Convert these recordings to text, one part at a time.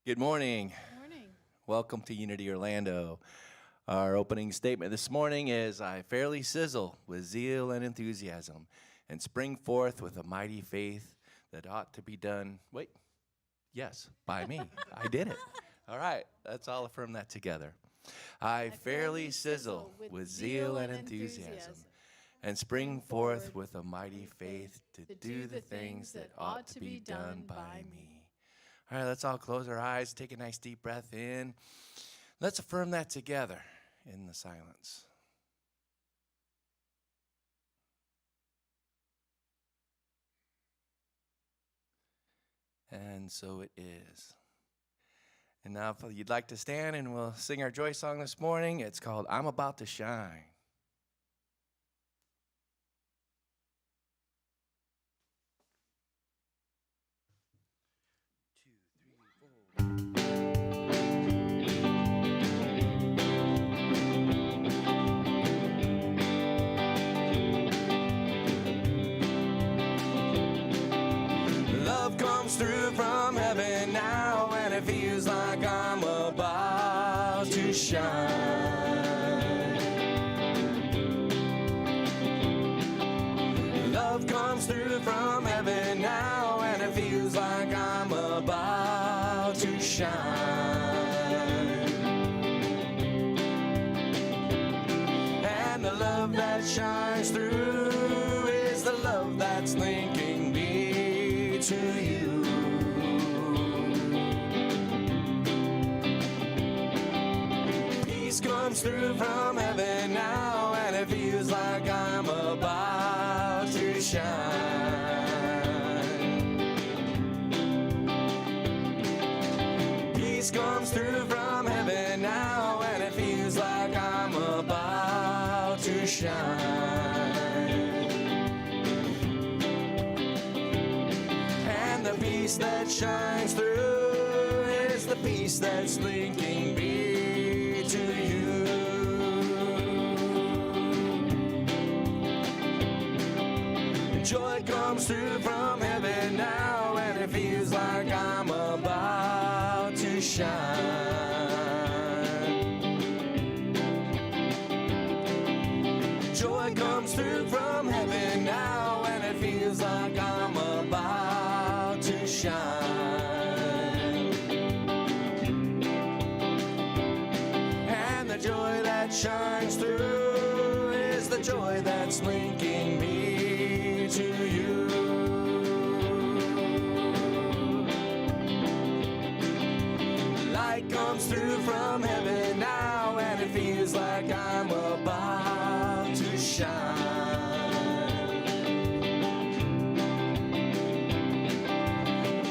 Good morning. Morning. Welcome to Unity Orlando. Our opening statement this morning is I fairly sizzle with zeal and enthusiasm and spring forth with a mighty faith that ought to be done. Wait, yes, by me. I did it. All right, let's all affirm that together. I fairly sizzle with zeal and enthusiasm and spring forth with a mighty faith to do the things that ought to be done by me. All right, let's all close our eyes, take a nice deep breath in. Let's affirm that together in the silence. And so it is. And now if you'd like to stand and we'll sing our joy song this morning, it's called I'm About to Shine. Love comes through from heaven now, and it feels like I'm about to shine. Love comes through from heaven now, and it feels like I'm about to shine. And the love that shines through is the love that's linking me to you. Peace comes through from heaven now, and it feels like I'm about to shine. Peace comes through from heaven now, and it feels like I'm about to shine. And the peace that shines through is the peace that's linking me to you. Joy comes through from heaven now, and it feels like I'm about to shine. Joy comes through from heaven now, and it feels like I'm about to shine. And the joy that shines through is the joy that's linking me to you. Light comes through from heaven now, and it feels like I'm about to shine.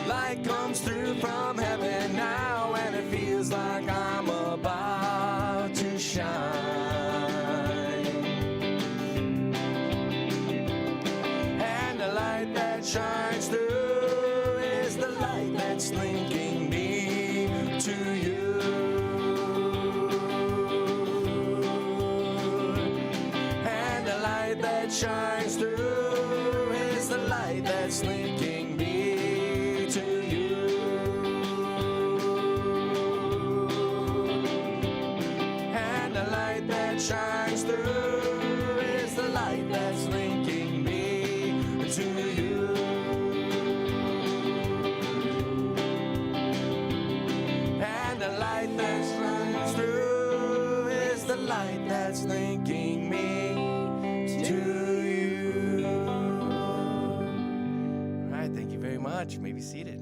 Light comes through from heaven now, and it feels like I'm about to shine. And the light that shines through is the light that's linking me to you. And the light that shines through is the light that's linking me to you. And the light that shines through is the light that's linking me to you. And the light that shines through is the light that's linking me to you. All right, thank you very much. You may be seated.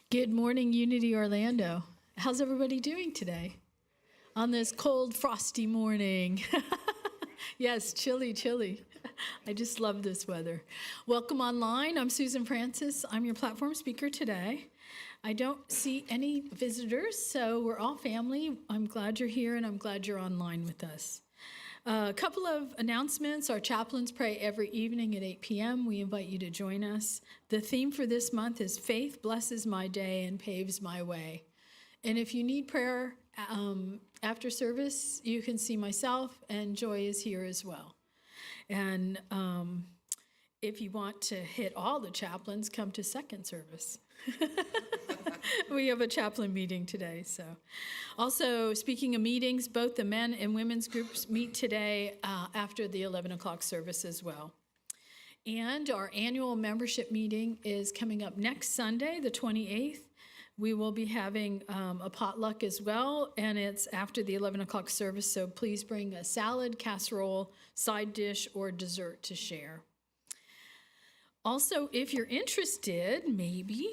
Good morning, Unity Orlando. How's everybody doing today? On this cold, frosty morning. Yes, chilly. I just love this weather. Welcome online. I'm Susan Francis. I'm your platform speaker today. I don't see any visitors, so we're all family. I'm glad you're here, and I'm glad you're online with us. A couple of announcements. Our chaplains pray every evening at 8 p.m. We invite you to join us. The theme for this month is Faith Blesses My Day and Paves My Way. And if you need prayer after service, you can see myself, and Joy is here as well. And If you want to hit all the chaplains, come to second service. We have a chaplain meeting today. So, also speaking of meetings, both the men and women's groups meet today after the 11 o'clock service as well. And our annual membership meeting is coming up next Sunday, the 28th. We will be having a potluck as well, and it's after the 11 o'clock service, so please bring a salad, casserole, side dish, or dessert to share. Also, if you're interested, maybe,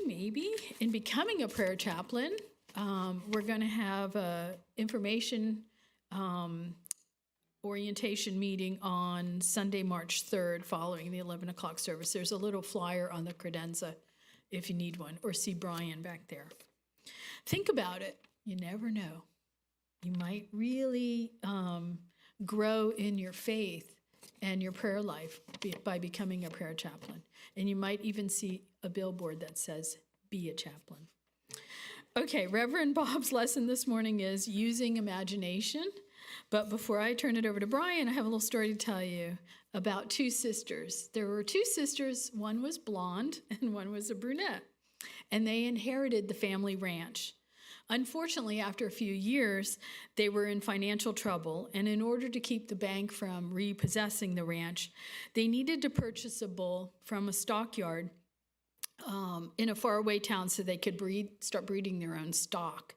in becoming a prayer chaplain, we're going to have a information orientation meeting on Sunday, March 3rd, following the 11 o'clock service. There's a little flyer on the credenza if you need one, or see Brian back there. Think about it. You never know. You might really grow in your faith and your prayer life by becoming a prayer chaplain. And you might even see a billboard that says, "Be a chaplain." Okay, Reverend Bob's lesson this morning is using imagination. But before I turn it over to Brian, I have a little story to tell you about two sisters. There were two sisters. One was blonde and one was a brunette. And they inherited the family ranch. Unfortunately, after a few years, they were in financial trouble, and in order to keep the bank from repossessing the ranch, they needed to purchase a bull from a stockyard in a faraway town so they could start breeding their own stock.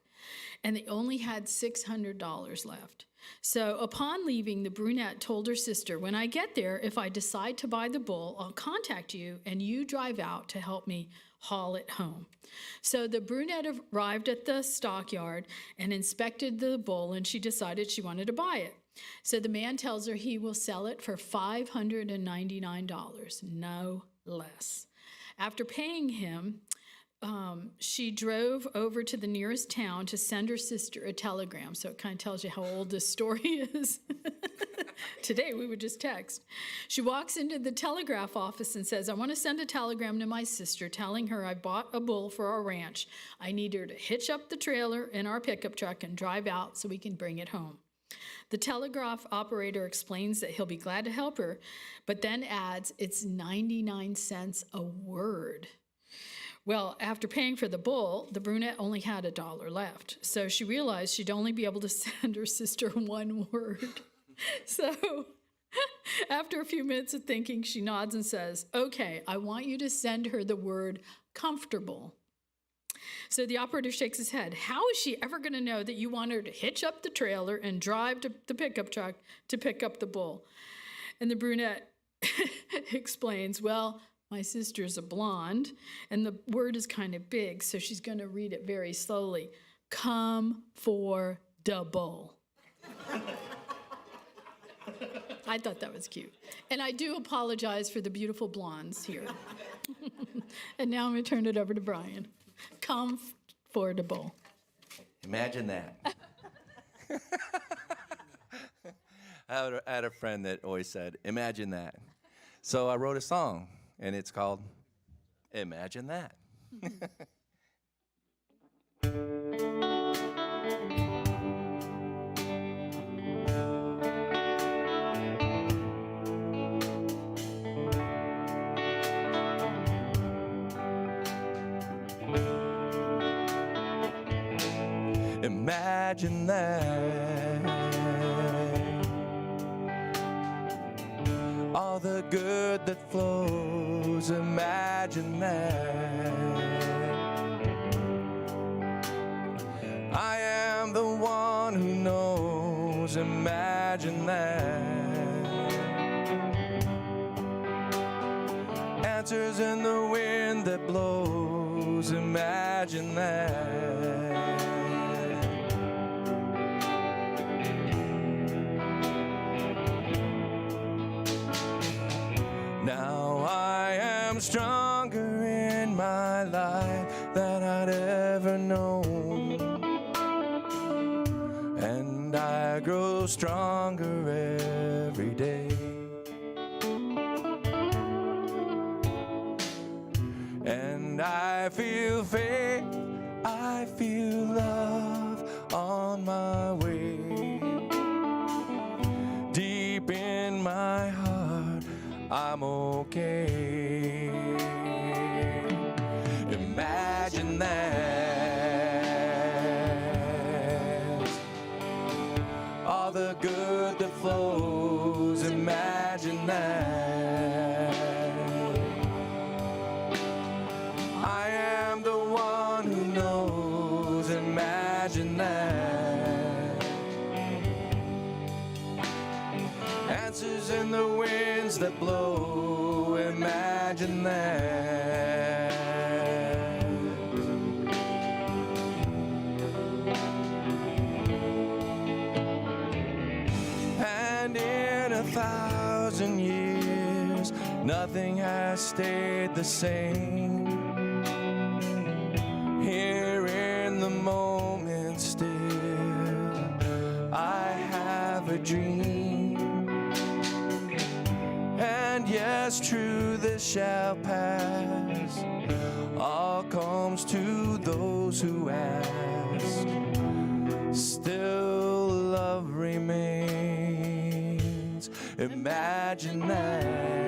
And they only had $600 left. So upon leaving, the brunette told her sister, "When I get there, if I decide to buy the bull, I'll contact you, and you drive out to help me haul it home." So the brunette arrived at the stockyard and inspected the bull, and she decided she wanted to buy it. So the man tells her he will sell it for $599, no less. After paying him, she drove over to the nearest town to send her sister a telegram. So it kind of tells you how old this story is. Today we would just text. She walks into the telegraph office and says, "I want to send a telegram to my sister telling her I bought a bull for our ranch. I need her to hitch up the trailer in our pickup truck and drive out so we can bring it home." The telegraph operator explains that he'll be glad to help her, but then adds it's 99 cents a word. Well, after paying for the bull, the brunette only had $1 left. So she realized she'd only be able to send her sister one word. So after a few minutes of thinking, she nods and says, "Okay, I want you to send her the word comfortable." So the operator shakes his head. "How is she ever going to know that you want her to hitch up the trailer and drive to the pickup truck to pick up the bull?" And the brunette explains, "Well, my sister's a blonde, and the word is kind of big, so she's going to read it very slowly. Come for the bull." I thought that was cute. And I do apologize for the beautiful blondes here. And now I'm going to turn it over to Brian. Come for the bull. Imagine that. I had a friend that always said, "Imagine that." So I wrote a song, and it's called Imagine That. Imagine that. All the good that flows, imagine that. I am the one who knows, imagine that. Answers in the wind that blows, imagine that. Now I am stronger in my life than I'd ever known, and I grow stronger every day. And I feel faith, I feel love on my way. Deep in my heart, I'm okay. Imagine that. All the good that flows, imagine that. I am the one who knows, imagine that. Answers in the winds that blow, imagine that. And in 1,000 years, nothing has stayed the same. Here in the moment still, I have a dream. And yes, true, this shall pass. All comes to those who ask. Still love remains. Imagine that.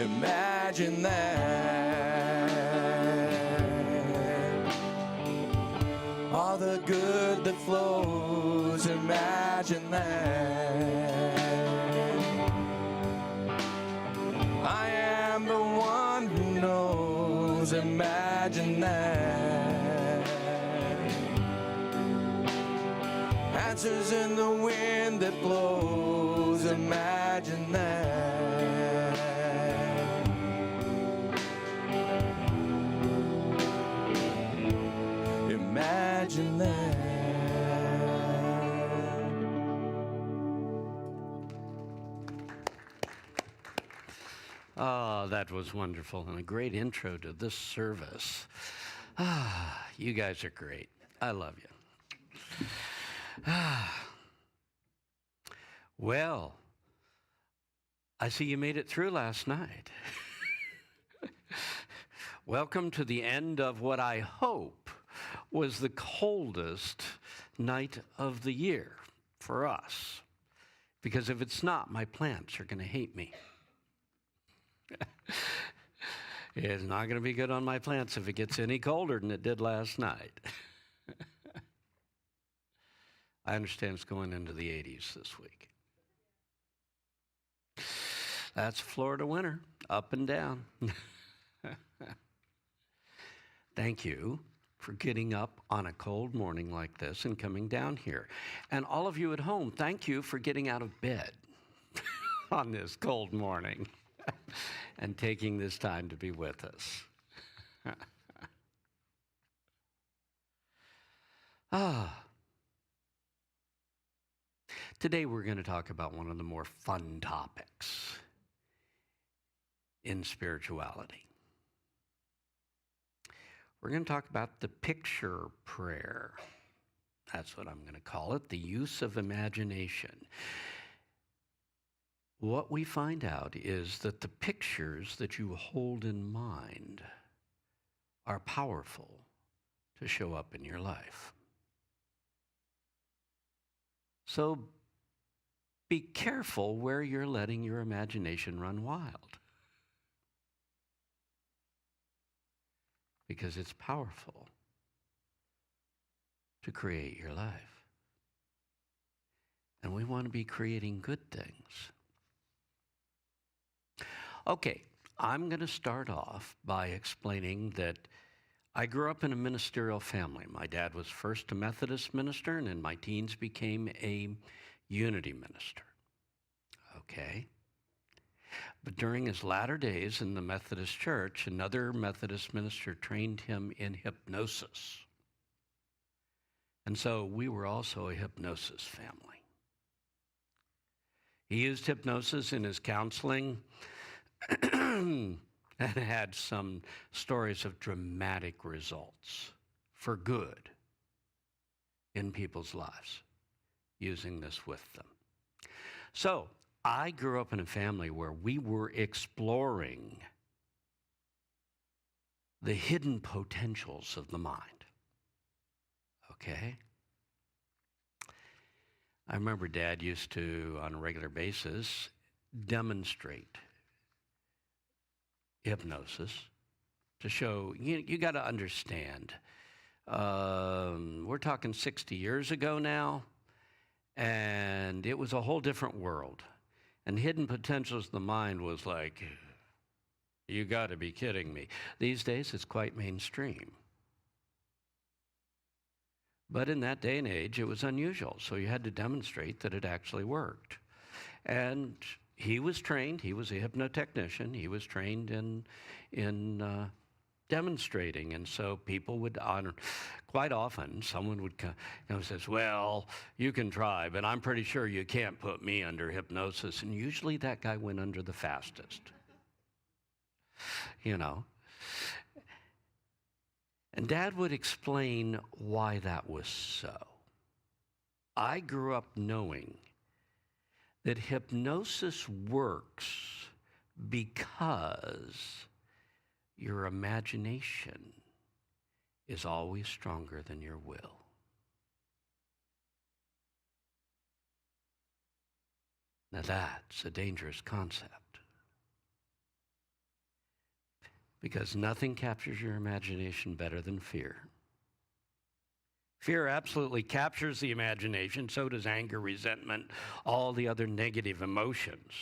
Imagine that. All the good that flows, imagine that. I am the one who knows, imagine that. Answers in the wind that blows, imagine that. Imagine that. Oh, that was wonderful and a great intro to this service. You guys are great. I love you. Well, I see you made it through last night. Welcome to the end of what I hope was the coldest night of the year for us. Because if it's not, my plants are going to hate me. It's not going to be good on my plants if it gets any colder than it did last night. I understand it's going into the 80s this week. That's Florida winter, up and down. Thank you for getting up on a cold morning like this and coming down here. And all of you at home, thank you for getting out of bed on this cold morning and taking this time to be with us. Today we're going to talk about one of the more fun topics in spirituality. We're going to talk about the picture prayer. That's what I'm going to call it, the use of imagination. What we find out is that the pictures that you hold in mind are powerful to show up in your life. So be careful where you're letting your imagination run wild, because it's powerful to create your life. And we want to be creating good things. Okay, I'm going to start off by explaining that I grew up in a ministerial family. My dad was first a Methodist minister, and in my teens became a Unity minister. Okay? But during his latter days in the Methodist Church, another Methodist minister trained him in hypnosis. And so we were also a hypnosis family. He used hypnosis in his counseling and had some stories of dramatic results for good in people's lives using this with them. So I grew up in a family where we were exploring the hidden potentials of the mind. Okay? I remember Dad used to, on a regular basis, demonstrate hypnosis to show, you got to understand, we're talking 60 years ago now, and it was a whole different world. And hidden potentials of the mind was like, you got to be kidding me. These days, it's quite mainstream. But in that day and age, it was unusual. So you had to demonstrate that it actually worked. And he was trained. He was a hypnotechnician. He was trained in demonstrating. And so people would honor. Quite often, someone would come, says, well, you can try, but I'm pretty sure you can't put me under hypnosis. And usually that guy went under the fastest. And Dad would explain why that was so. I grew up knowing that hypnosis works because your imagination is always stronger than your will. Now that's a dangerous concept. Because nothing captures your imagination better than fear. Fear absolutely captures the imagination, so does anger, resentment, all the other negative emotions.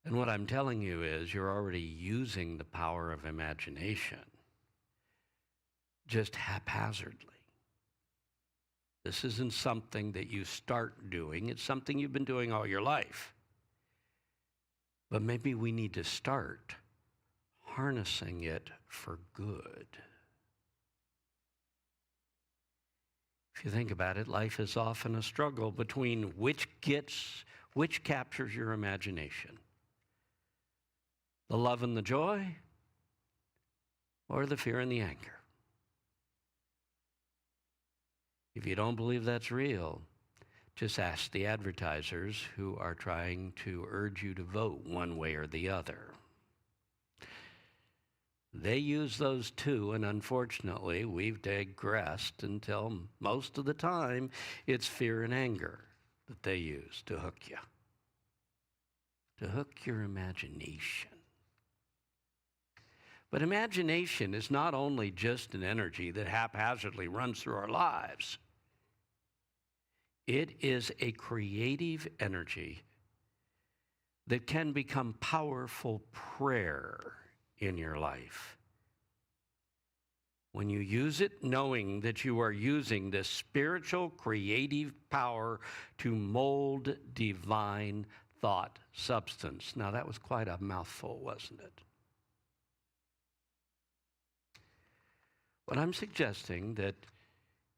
And what I'm telling you is you're already using the power of imagination just haphazardly. This isn't something that you start doing. It's something you've been doing all your life. But maybe we need to start harnessing it for good. If you think about it, life is often a struggle between which captures your imagination. The love and the joy, or the fear and the anger. If you don't believe that's real, just ask the advertisers who are trying to urge you to vote one way or the other. They use those too, and unfortunately, we've digressed until most of the time it's fear and anger that they use to hook you, to hook your imagination. But imagination is not only just an energy that haphazardly runs through our lives. It is a creative energy that can become powerful prayer in your life. When you use it, knowing that you are using this spiritual creative power to mold divine thought substance. Now, that was quite a mouthful, wasn't it? But I'm suggesting that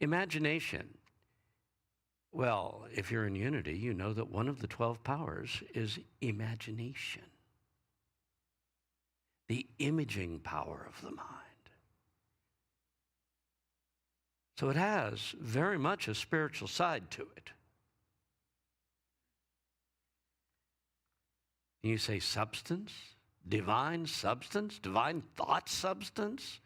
imagination, well, if you're in unity, you know that one of the 12 powers is imagination. The imaging power of the mind. So it has very much a spiritual side to it. You say substance, divine thought substance?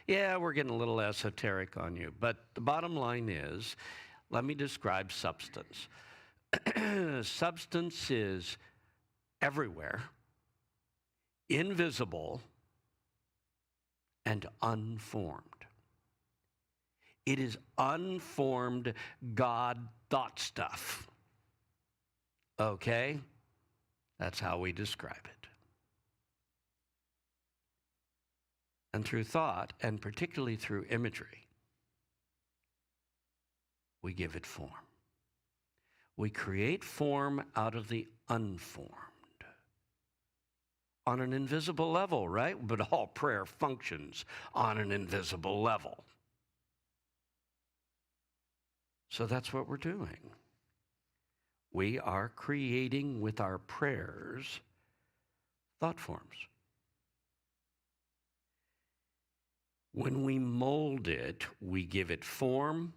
Yeah, we're getting a little esoteric on you, but the bottom line is, let me describe substance. Substance is everywhere, invisible, and unformed. It is unformed God thought stuff. Okay? That's how we describe it. And through thought, and particularly through imagery, we give it form. We create form out of the unformed. On an invisible level, right? But all prayer functions on an invisible level. So that's what we're doing. We are creating with our prayers thought forms. When we mold it, we give it form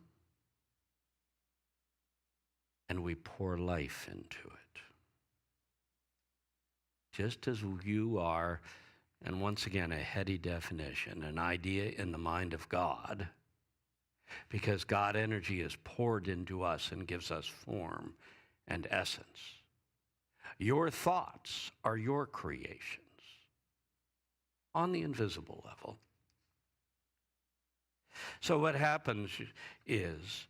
and we pour life into it. Just as you are, and once again, a heady definition, an idea in the mind of God, because God energy is poured into us and gives us form and essence. Your thoughts are your creations on the invisible level. So what happens is,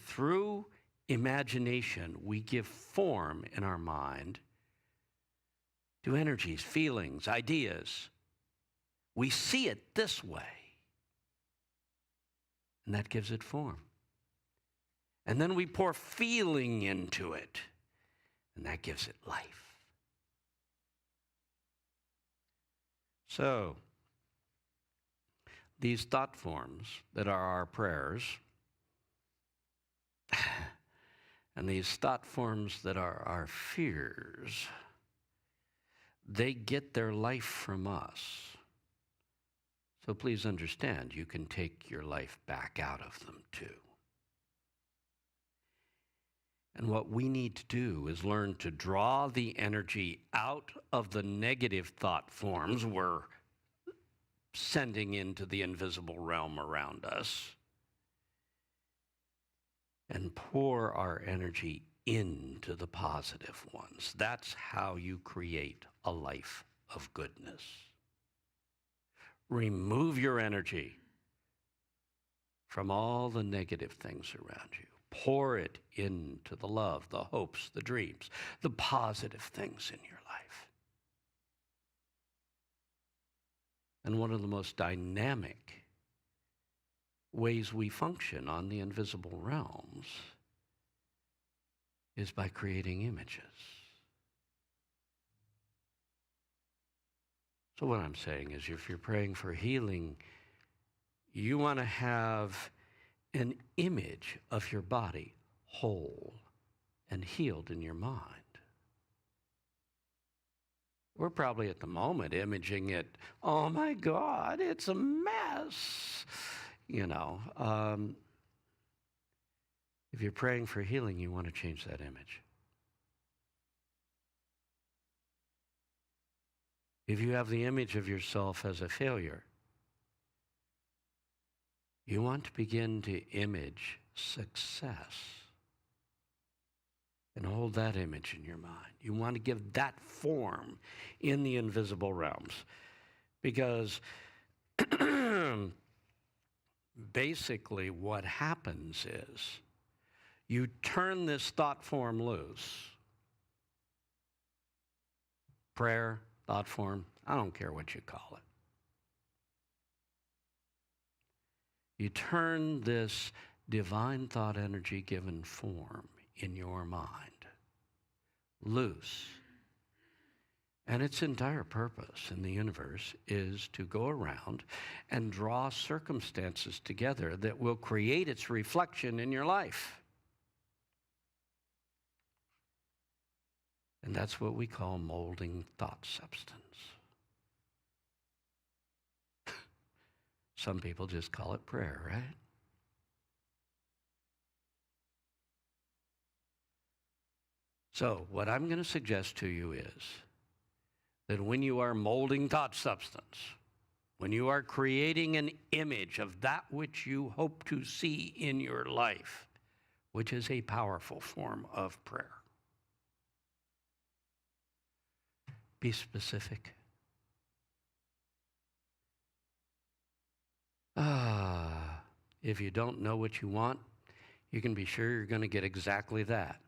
through imagination, we give form in our mind to energies, feelings, ideas. We see it this way, and that gives it form. And then we pour feeling into it, and that gives it life. So, these thought forms that are our prayers, and these thought forms that are our fears, they get their life from us. So please understand, you can take your life back out of them too. And what we need to do is learn to draw the energy out of the negative thought forms we're sending into the invisible realm around us, and pour our energy into the positive ones. That's how you create a life of goodness. Remove your energy from all the negative things around you. Pour it into the love, the hopes, the dreams, the positive things in your life. And one of the most dynamic ways we function on the invisible realms is by creating images. So what I'm saying is, if you're praying for healing, you want to have an image of your body whole and healed in your mind. We're probably at the moment imaging it, oh my God, it's a mess. You know, if you're praying for healing, you want to change that image. If you have the image of yourself as a failure, you want to begin to image success and hold that image in your mind. You want to give that form in the invisible realms, because basically what happens is you turn this thought form loose. Prayer, thought form, I don't care what you call it. You turn this divine thought energy given form in your mind loose. And its entire purpose in the universe is to go around and draw circumstances together that will create its reflection in your life. And that's what we call molding thought substance. Some people just call it prayer, right? So what I'm going to suggest to you is that when you are molding thought substance, when you are creating an image of that which you hope to see in your life, which is a powerful form of prayer, be specific. If you don't know what you want, you can be sure you're going to get exactly that.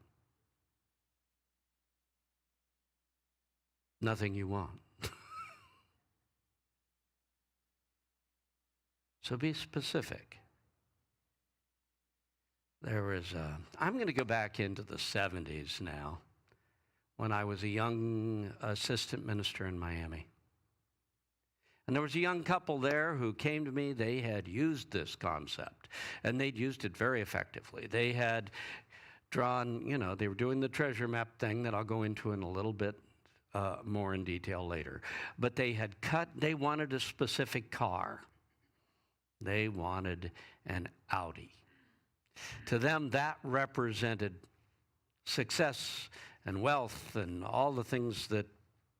Nothing you want. So be specific. I'm going to go back into the 70s now, when I was a young assistant minister in Miami. And there was a young couple there who came to me. They had used this concept, and they'd used it very effectively. They had drawn, they were doing the treasure map thing that I'll go into in a little bit more in detail later. But they wanted a specific car. They wanted an Audi. To them, that represented success and wealth and all the things that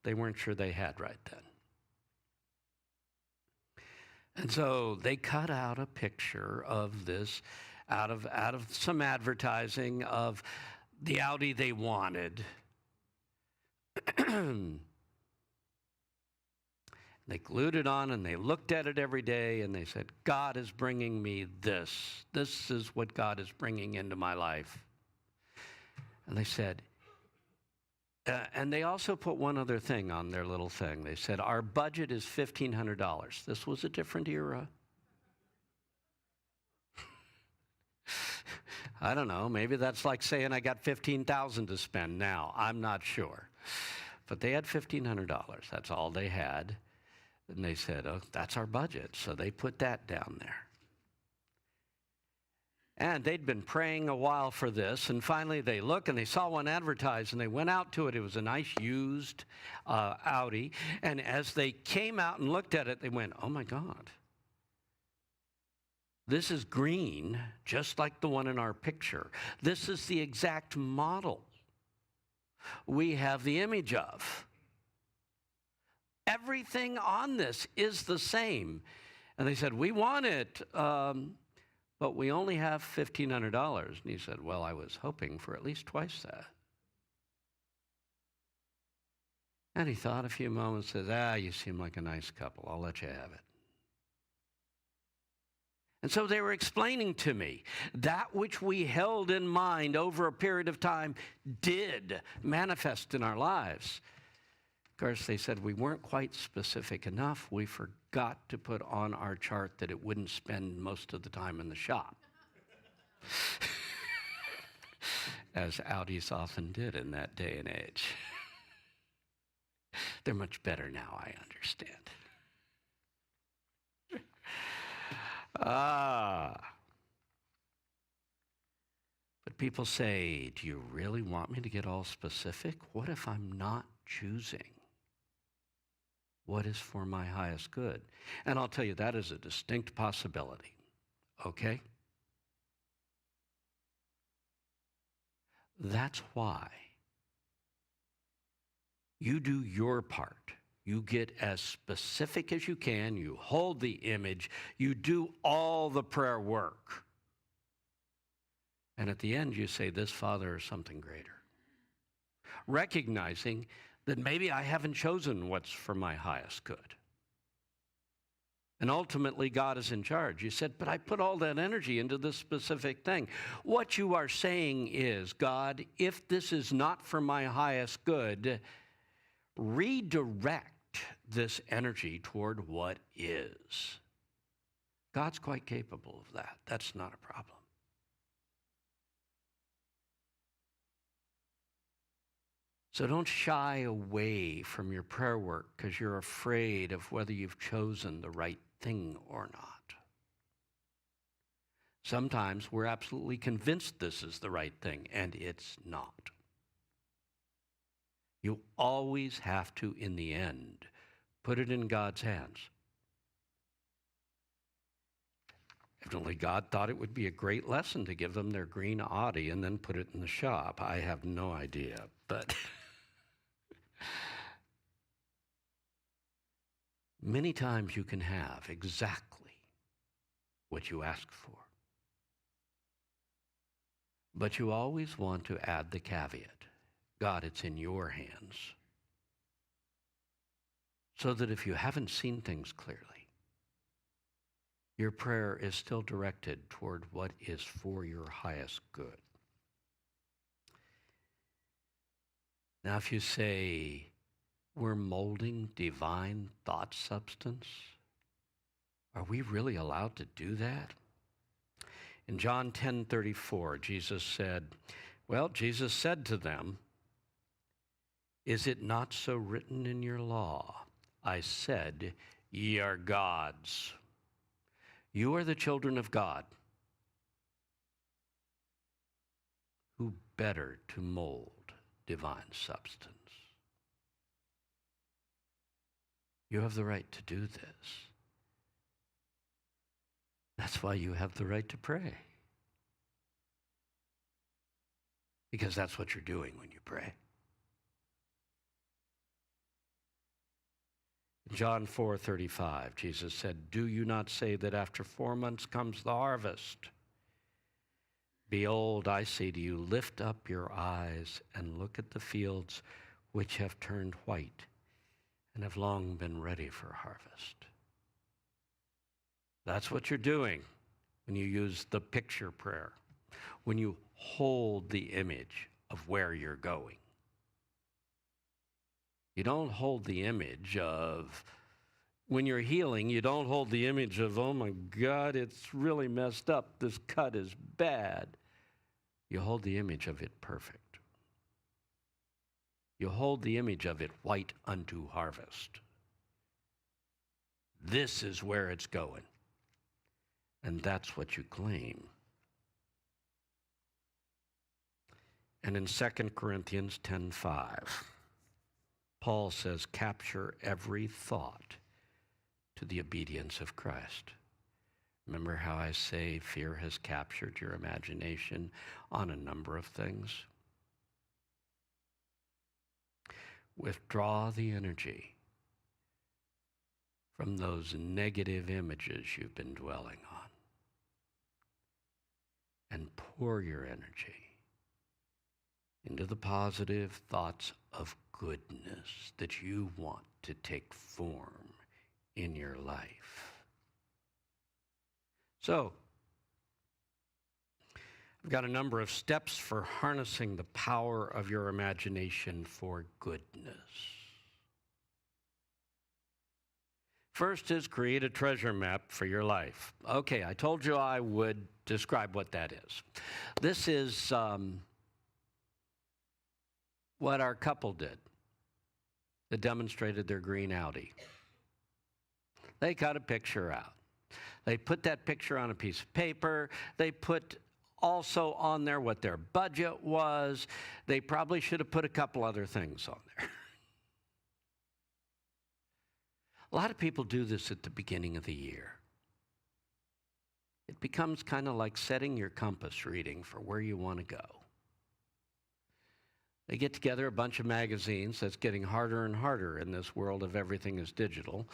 they weren't sure they had right then. And so they cut out a picture of this out of some advertising of the Audi they wanted. They glued it on and they looked at it every day and they said, God is bringing me this. This is what God is bringing into my life. And they said, and they also put one other thing on their little thing. They said, our budget is $1,500. This was a different era. I don't know. Maybe that's like saying I got $15,000 to spend now. I'm not sure. But they had $1,500. That's all they had. And they said, oh, that's our budget. So they put that down there. And they'd been praying a while for this. And finally they look and they saw one advertised and they went out to it. It was a nice used Audi. And as they came out and looked at it, they went, oh my God. This is green, just like the one in our picture. This is the exact model we have the image of. Everything on this is the same. And they said, we want it, but we only have $1,500. And he said, well, I was hoping for at least twice that. And he thought a few moments, says, you seem like a nice couple. I'll let you have it. And so they were explaining to me that which we held in mind over a period of time did manifest in our lives. Of course, they said we weren't quite specific enough. We forgot to put on our chart that it wouldn't spend most of the time in the shop, as Audis often did in that day and age. They're much better now, I understand. But people say, do you really want me to get all specific? What if I'm not choosing what is for my highest good? And I'll tell you, that is a distinct possibility, okay? That's why you do your part. You get as specific as you can. You hold the image. You do all the prayer work. And at the end, you say, this, Father, is something greater. Recognizing that maybe I haven't chosen what's for my highest good. And ultimately, God is in charge. You said, but I put all that energy into this specific thing. What you are saying is, God, if this is not for my highest good, redirect this energy toward what is. God's quite capable of that. That's not a problem. So don't shy away from your prayer work because you're afraid of whether you've chosen the right thing or not. Sometimes we're absolutely convinced this is the right thing, and it's not. You always have to, in the end, put it in God's hands. Evidently, God thought it would be a great lesson to give them their green Audi and then put it in the shop. I have no idea, but many times you can have exactly what you ask for. But you always want to add the caveat. God, it's in your hands. So that if you haven't seen things clearly, your prayer is still directed toward what is for your highest good. Now, if you say, we're molding divine thought substance, are we really allowed to do that? In John 10:34, Jesus said to them, is it not so written in your law? I said, ye are gods. You are the children of God. who better to mold divine substance? You have the right to do this. That's why you have the right to pray. Because that's what you're doing when you pray. In John 4:35, Jesus said, "Do you not say that after 4 months comes the harvest? Behold, I say to you, lift up your eyes and look at the fields which have turned white and have long been ready for harvest." That's what you're doing when you use the picture prayer, when you hold the image of where you're going. You don't hold the image of, when you're healing, you don't hold the image of, oh my God, it's really messed up, this cut is bad. You hold the image of it perfect. You hold the image of it white unto harvest. This is where it's going. And that's what you claim. And in 2 Corinthians 10:5, Paul says, capture every thought to the obedience of Christ. Remember how I say fear has captured your imagination on a number of things? Withdraw the energy from those negative images you've been dwelling on and pour your energy into the positive thoughts of goodness that you want to take form in your life. So, I've got a number of steps for harnessing the power of your imagination for goodness. First is create a treasure map for your life. Okay, I told you I would describe what that is. This is what our couple did that demonstrated their green Audi. They cut a picture out. They put that picture on a piece of paper. They put also on there what their budget was. They probably should have put a couple other things on there. A lot of people do this at the beginning of the year. It becomes kind of like setting your compass reading for where you want to go. They get together a bunch of magazines. That's getting harder and harder in this world of everything is digital.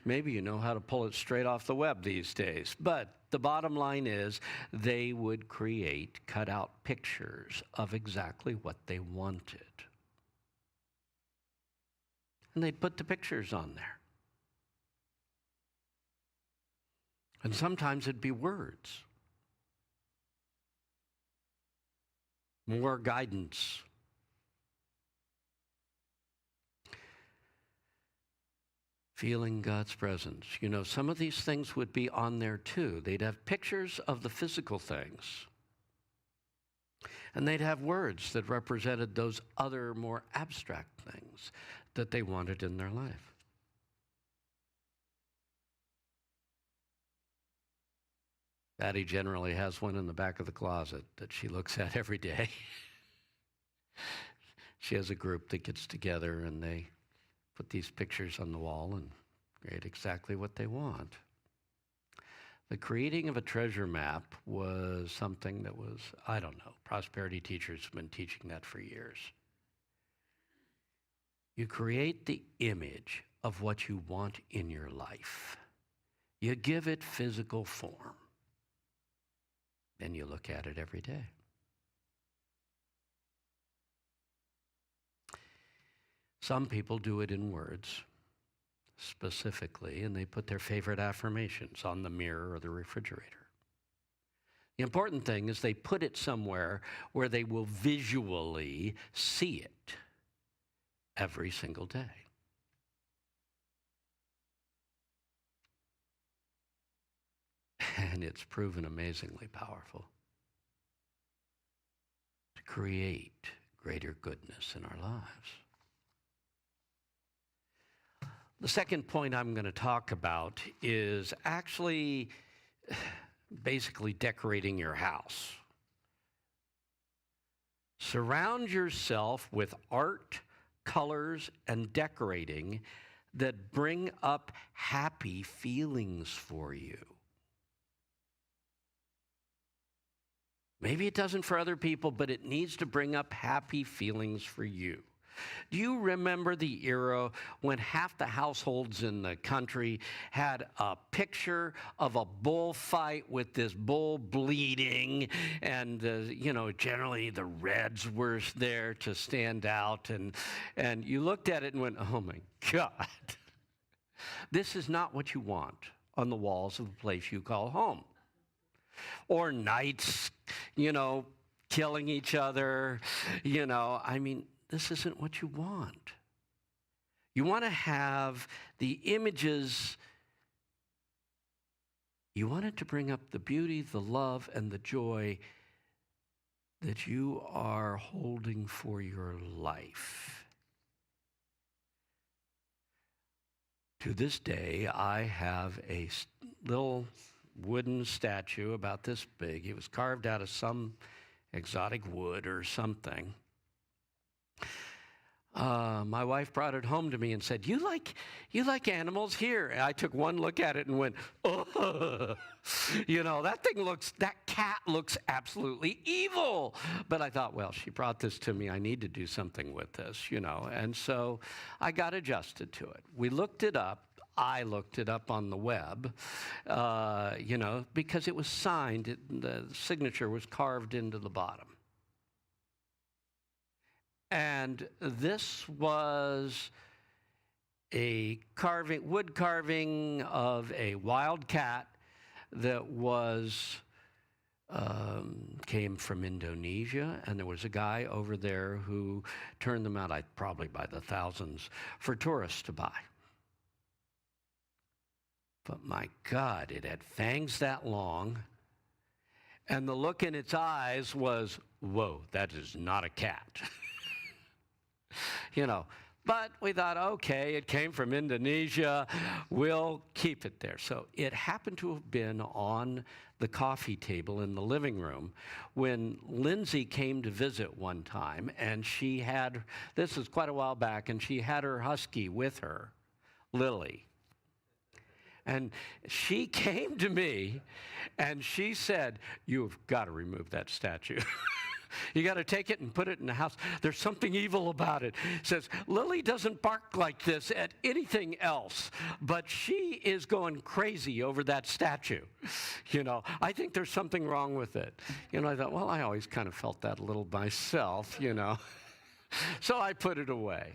Maybe you know how to pull it straight off the web these days. But the bottom line is they would create cut-out pictures of exactly what they wanted. And they'd put the pictures on there. And sometimes it'd be words. More guidance. Feeling God's presence. You know, some of these things would be on there too. They'd have pictures of the physical things. And they'd have words that represented those other more abstract things that they wanted in their life. Patty generally has one in the back of the closet that she looks at every day. She has a group that gets together and they put these pictures on the wall and create exactly what they want. The creating of a treasure map was something that was, I don't know, prosperity teachers have been teaching that for years. You create the image of what you want in your life. You give it physical form. Then you look at it every day. Some people do it in words, specifically, and they put their favorite affirmations on the mirror or the refrigerator. The important thing is they put it somewhere where they will visually see it every single day. And it's proven amazingly powerful to create greater goodness in our lives. The second point I'm going to talk about is actually basically decorating your house. Surround yourself with art, colors, and decorating that bring up happy feelings for you. Maybe it doesn't for other people, but it needs to bring up happy feelings for you. Do you remember the era when half the households in the country had a picture of a bullfight with this bull bleeding, and generally the reds were there to stand out, and you looked at it and went, oh my God, this is not what you want on the walls of a place you call home. Or knights, killing each other, this isn't what you want. You want to have the images, you want it to bring up the beauty, the love, and the joy that you are holding for your life. To this day, I have a little wooden statue about this big. It was carved out of some exotic wood or something. My wife brought it home to me and said, you like animals? Here. And I took one look at it and went, oh, that cat looks absolutely evil. But I thought, well, she brought this to me. I need to do something with this, And so I got adjusted to it. We looked it up. I looked it up on the web, because it was signed. The signature was carved into the bottom. And this was a wood carving of a wild cat that came from Indonesia, and there was a guy over there who turned them out, probably by the thousands, for tourists to buy. But my God, it had fangs that long, and the look in its eyes was, whoa, that is not a cat. But we thought, okay, it came from Indonesia, we'll keep it there. So it happened to have been on the coffee table in the living room when Lindsay came to visit one time, and this was quite a while back, and she had her husky with her, Lily. And she came to me and she said, you've got to remove that statue. You got to take it and put it in the house. There's something evil about it. It says, Lily doesn't bark like this at anything else, but she is going crazy over that statue. I think there's something wrong with it. I thought, well, I always kind of felt that a little myself, So I put it away.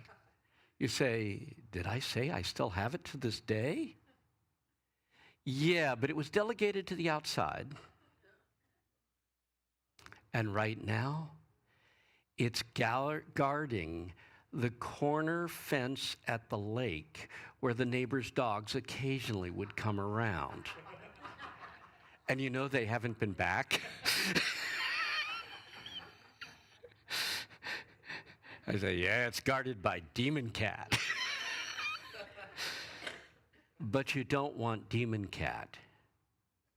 You say, did I say I still have it to this day? Yeah, but it was delegated to the outside. And right now, it's guarding the corner fence at the lake where the neighbors' dogs occasionally would come around. And they haven't been back. I say, yeah, it's guarded by Demon Cat. But you don't want Demon Cat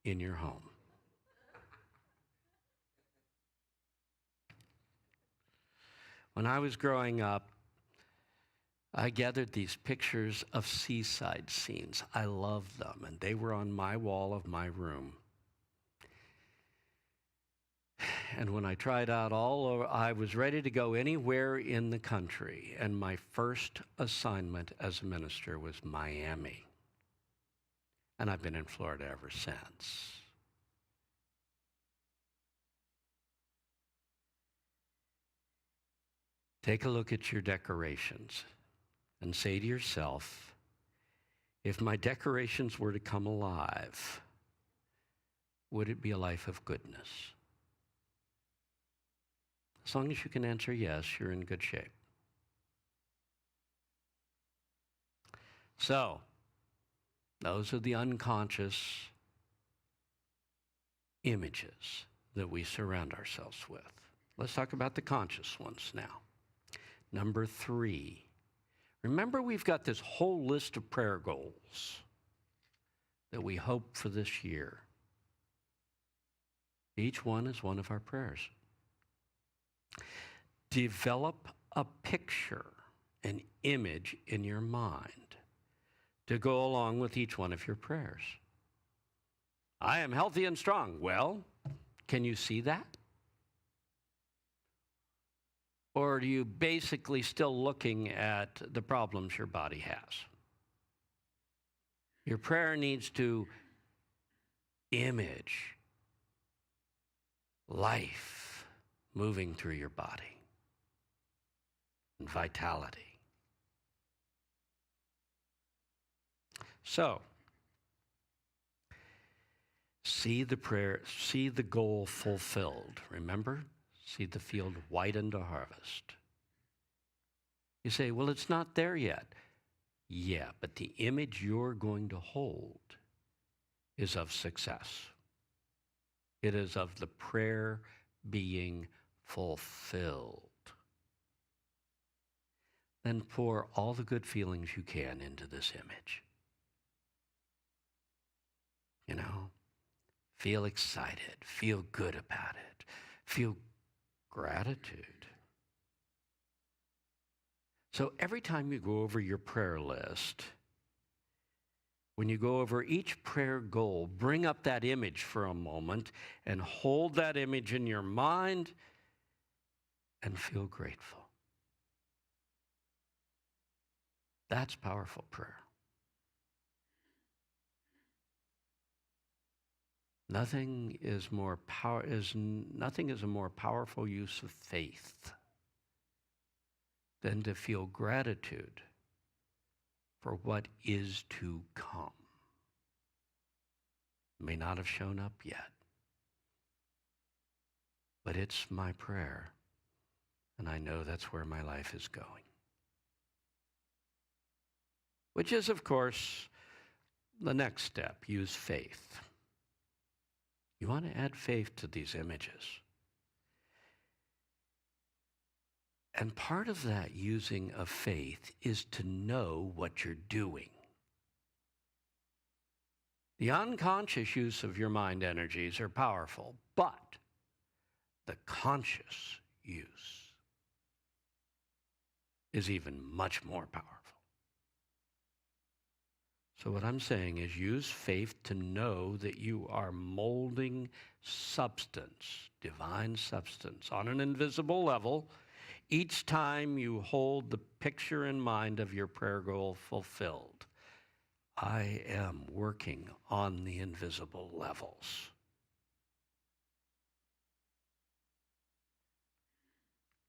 in your home. When I was growing up, I gathered these pictures of seaside scenes. I loved them, and they were on my wall of my room. And when I tried out all over, I was ready to go anywhere in the country, and my first assignment as a minister was Miami. And I've been in Florida ever since. Take a look at your decorations and say to yourself, if my decorations were to come alive, would it be a life of goodness? As long as you can answer yes, you're in good shape. So, those are the unconscious images that we surround ourselves with. Let's talk about the conscious ones now. Number 3, remember we've got this whole list of prayer goals that we hope for this year. Each one is one of our prayers. develop a picture, an image in your mind to go along with each one of your prayers. I am healthy and strong. Well, can you see that? Or are you basically still looking at the problems your body has? Your prayer needs to image life moving through your body and vitality. So, see the prayer, see the goal fulfilled. Remember? See the field whitened to harvest. You say, well, it's not there yet. Yeah, but the image you're going to hold is of success. It is of the prayer being fulfilled. Then pour all the good feelings you can into this image. You know, feel excited, feel good about it, feel gratitude. So every time you go over your prayer list, when you go over each prayer goal, bring up that image for a moment and hold that image in your mind and feel grateful. That's powerful prayer. Nothing is a more powerful use of faith than to feel gratitude for what is to come. May not have shown up yet, but it's my prayer, and I know that's where my life is going. Which is, of course, the next step. Use faith. You want to add faith to these images. And part of that using of faith is to know what you're doing. The unconscious use of your mind energies are powerful, but the conscious use is even much more powerful. So what I'm saying is use faith to know that you are molding substance, divine substance, on an invisible level each time you hold the picture in mind of your prayer goal fulfilled. I am working on the invisible levels.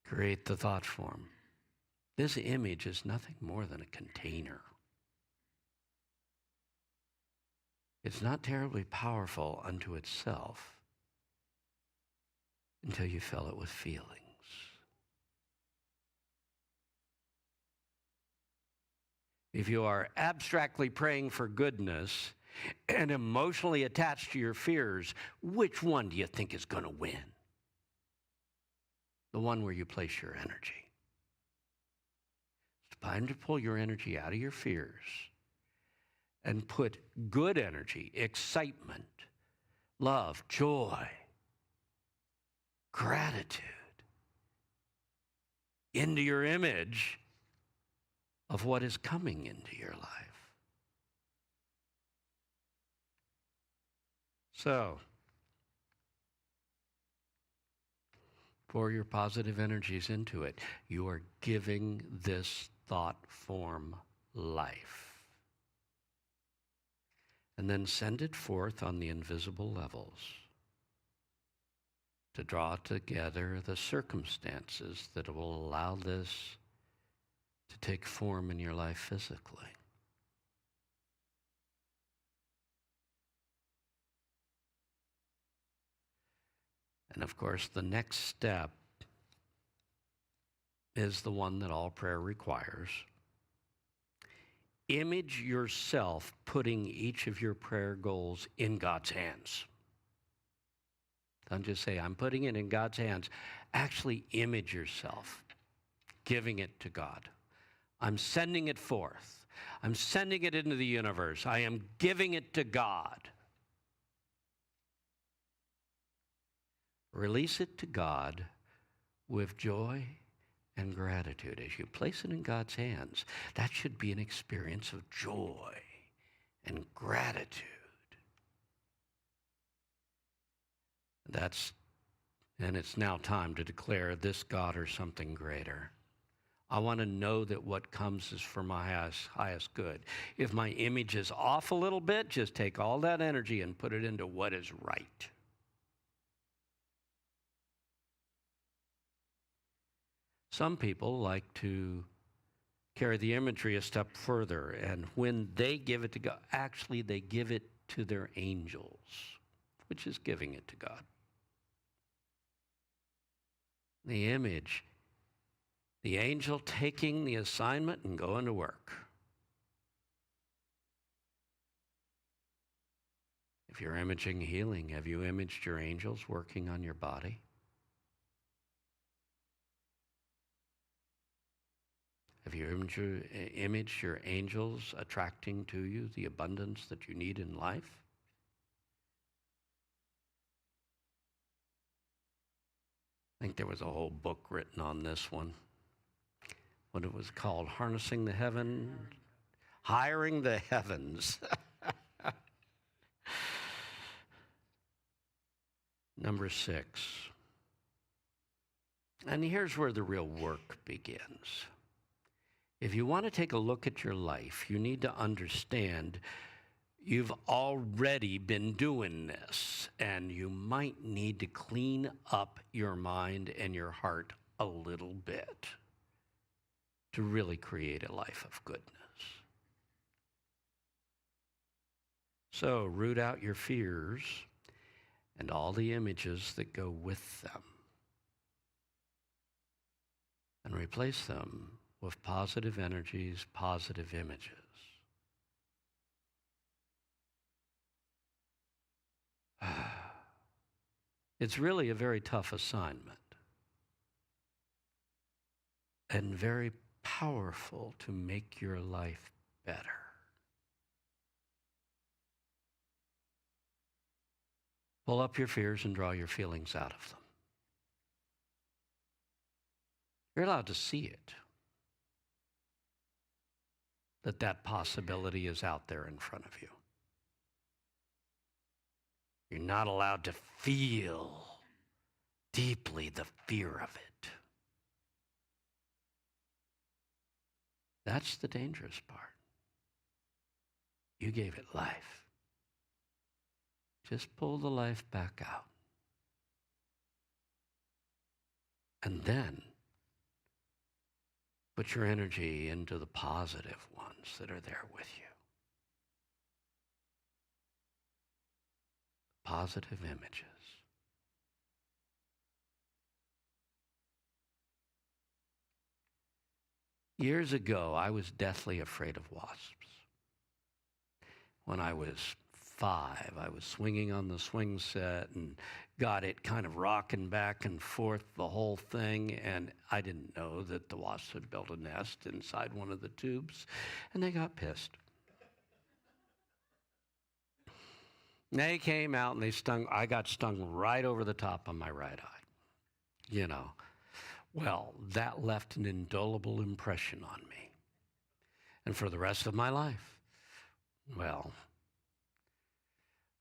Create the thought form. This image is nothing more than a container. It's not terribly powerful unto itself until you fill it with feelings. If you are abstractly praying for goodness and emotionally attached to your fears, which one do you think is going to win? The one where you place your energy. It's time to pull your energy out of your fears and put good energy, excitement, love, joy, gratitude into your image of what is coming into your life. So, pour your positive energies into it. You are giving this thought form life. And then send it forth on the invisible levels to draw together the circumstances that will allow this to take form in your life physically. And of course, the next step is the one that all prayer requires. Image yourself putting each of your prayer goals in God's hands. Don't just say, I'm putting it in God's hands. Actually image yourself giving it to God. I'm sending it forth. I'm sending it into the universe. I am giving it to God. Release it to God with joy and gratitude. As you place it in God's hands, that should be an experience of joy and gratitude. And it's now time to declare this God or something greater. I want to know that what comes is for my highest good. If my image is off a little bit, just take all that energy and put it into what is right. Some people like to carry the imagery a step further, and when they give it to God, actually they give it to their angels, which is giving it to God. The image, the angel taking the assignment and going to work. If you're imaging healing, have you imaged your angels working on your body? Have you imaged your angels attracting to you the abundance that you need in life? I think there was a whole book written on this one. What it was called, Harnessing the Heaven, Hiring the Heavens. Number 6. And here's where the real work begins. If you want to take a look at your life, you need to understand you've already been doing this, and you might need to clean up your mind and your heart a little bit to really create a life of goodness. So root out your fears and all the images that go with them, and replace them with positive energies, positive images. It's really a very tough assignment and very powerful to make your life better. Pull up your fears and draw your feelings out of them. You're allowed to see it, that possibility is out there in front of you. You're not allowed to feel deeply the fear of it. That's the dangerous part. You gave it life. Just pull the life back out. And then put your energy into the positive ones that are there with you. Positive images. Years ago, I was deathly afraid of wasps. When I was 5, I was swinging on the swing set and got it kind of rocking back and forth, the whole thing, and I didn't know that the wasps had built a nest inside one of the tubes, and they got pissed. They came out and they stung. I got stung right over the top of my right eye. You know, well, that left an indelible impression on me. And for the rest of my life, well,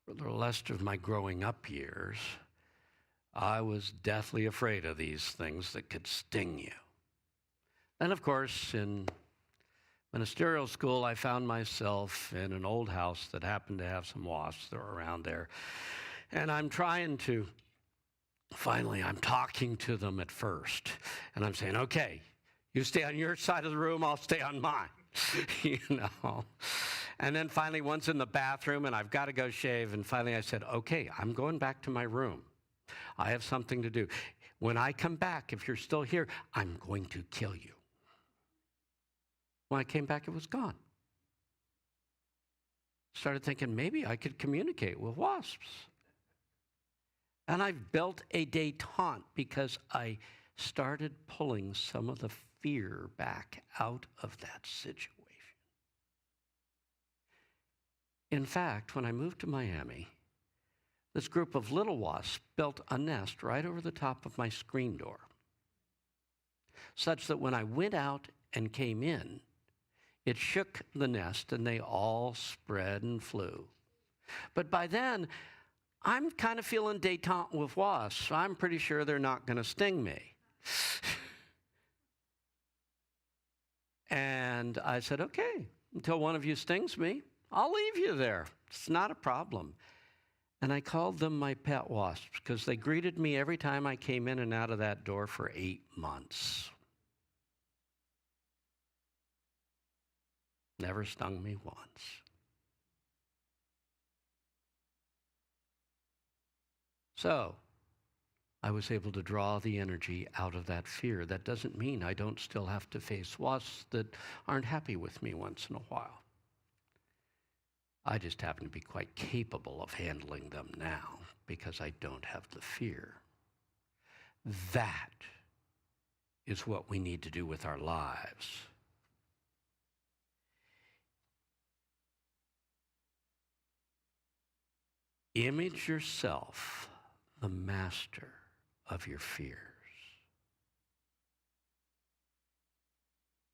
for the rest of my growing up years, I was deathly afraid of these things that could sting you. And of course, in ministerial school, I found myself in an old house that happened to have some wasps that were around there. And I'm talking to them at first. And I'm saying, okay, you stay on your side of the room, I'll stay on mine, you know. And then finally, one's in the bathroom, and I've got to go shave. And finally I said, okay, I'm going back to my room. I have something to do. When I come back, if you're still here, I'm going to kill you. When I came back, it was gone. Started thinking maybe I could communicate with wasps. And I've built a detente because I started pulling some of the fear back out of that situation. In fact, when I moved to Miami, this group of little wasps built a nest right over the top of my screen door. such that when I went out and came in, it shook the nest and they all spread and flew. But by then, I'm kind of feeling détente with wasps. I'm pretty sure they're not going to sting me. And I said, okay, until one of you stings me, I'll leave you there. It's not a problem. And I called them my pet wasps because they greeted me every time I came in and out of that door for 8 months. Never stung me once. So, I was able to draw the energy out of that fear. That doesn't mean I don't still have to face wasps that aren't happy with me once in a while. I just happen to be quite capable of handling them now because I don't have the fear. That is what we need to do with our lives. Image yourself the master of your fears.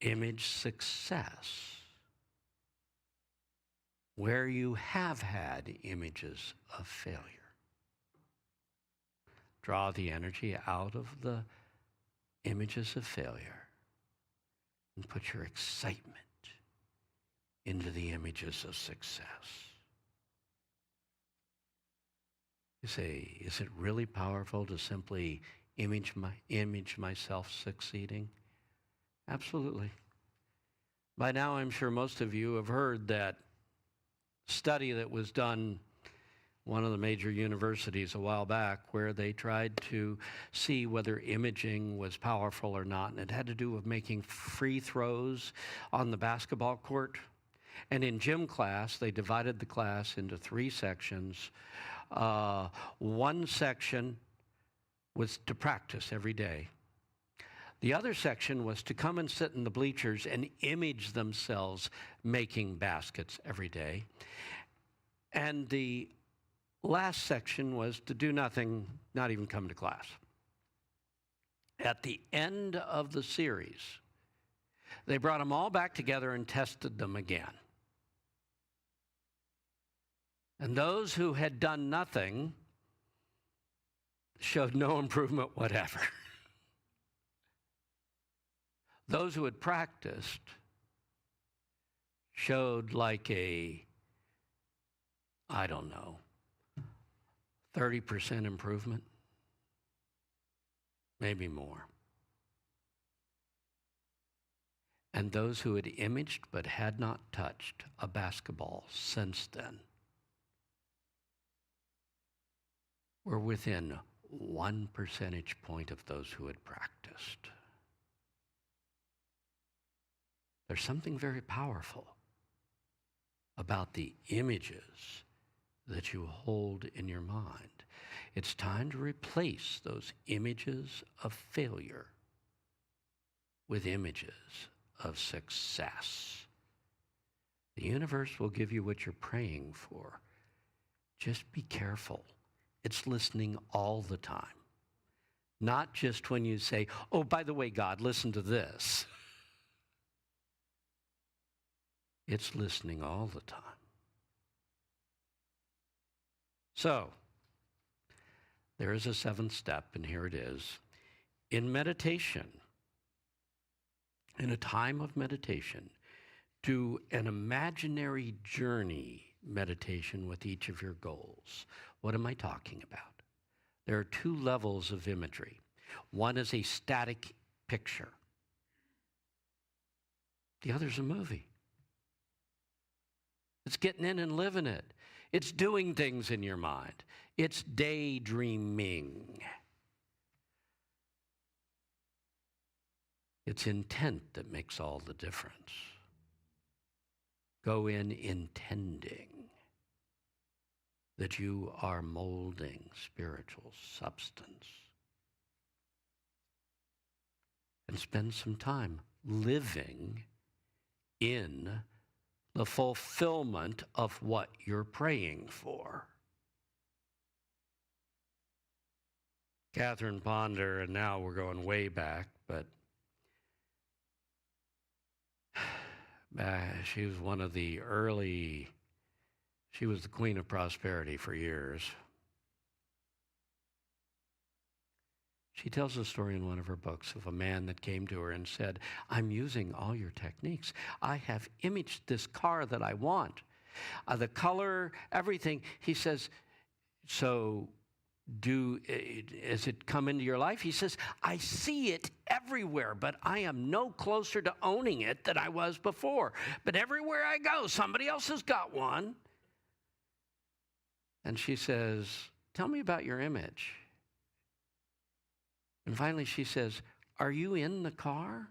Image success where you have had images of failure. Draw the energy out of the images of failure and put your excitement into the images of success. You say, is it really powerful to simply image myself succeeding? Absolutely. By now, I'm sure most of you have heard that study that was done one of the major universities a while back where they tried to see whether imaging was powerful or not, and it had to do with making free throws on the basketball court. And in gym class, they divided the class into 3 sections. One section was to practice every day. The other section was to come and sit in the bleachers and image themselves making baskets every day. And the last section was to do nothing, not even come to class. At the end of the series, they brought them all back together and tested them again. And those who had done nothing showed no improvement whatever. Those who had practiced showed like a, 30% improvement, maybe more. And those who had imaged but had not touched a basketball since then were within 1 percentage point of those who had practiced. There's something very powerful about the images that you hold in your mind. It's time to replace those images of failure with images of success. The universe will give you what you're praying for. Just be careful. It's listening all the time. Not just when you say, oh, by the way, God, listen to this. It's listening all the time. So, there is a 7th step, and here it is. In meditation, in a time of meditation, do an imaginary journey meditation with each of your goals. What am I talking about? There are 2 levels of imagery. One is a static picture. The other is a movie. It's getting in and living it. It's doing things in your mind. It's daydreaming. It's intent that makes all the difference. Go in intending that you are molding spiritual substance. And spend some time living in the fulfillment of what you're praying for. Catherine Ponder, and now we're going way back, but She was one of the early, she was the queen of prosperity for years. She tells a story in one of her books of a man that came to her and said, I'm using all your techniques. I have imaged this car that I want. The color, everything. He says, so has it come into your life? He says, I see it everywhere, but I am no closer to owning it than I was before. But everywhere I go, somebody else has got one. And she says, tell me about your image. And finally she says, are you in the car?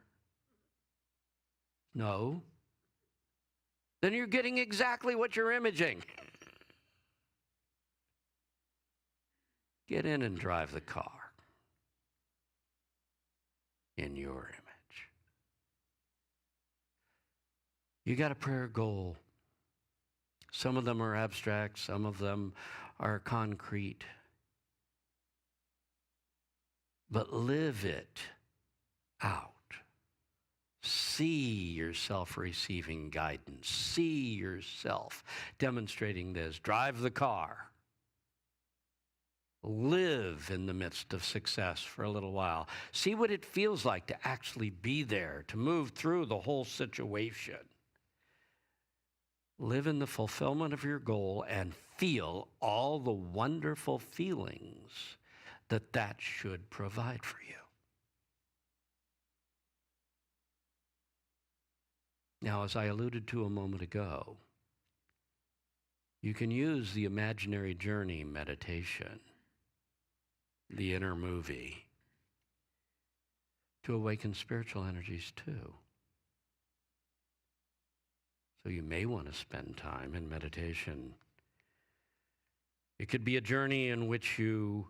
No. Then you're getting exactly what you're imaging. Get in and drive the car in your image. You got a prayer goal. Some of them are abstract, some of them are concrete. But live it out. See yourself receiving guidance. See yourself demonstrating this. Drive the car. Live in the midst of success for a little while. See what it feels like to actually be there, to move through the whole situation. Live in the fulfillment of your goal and feel all the wonderful feelings that should provide for you. Now, as I alluded to a moment ago, you can use the imaginary journey meditation, the inner movie, to awaken spiritual energies too. So you may want to spend time in meditation. It could be a journey in which you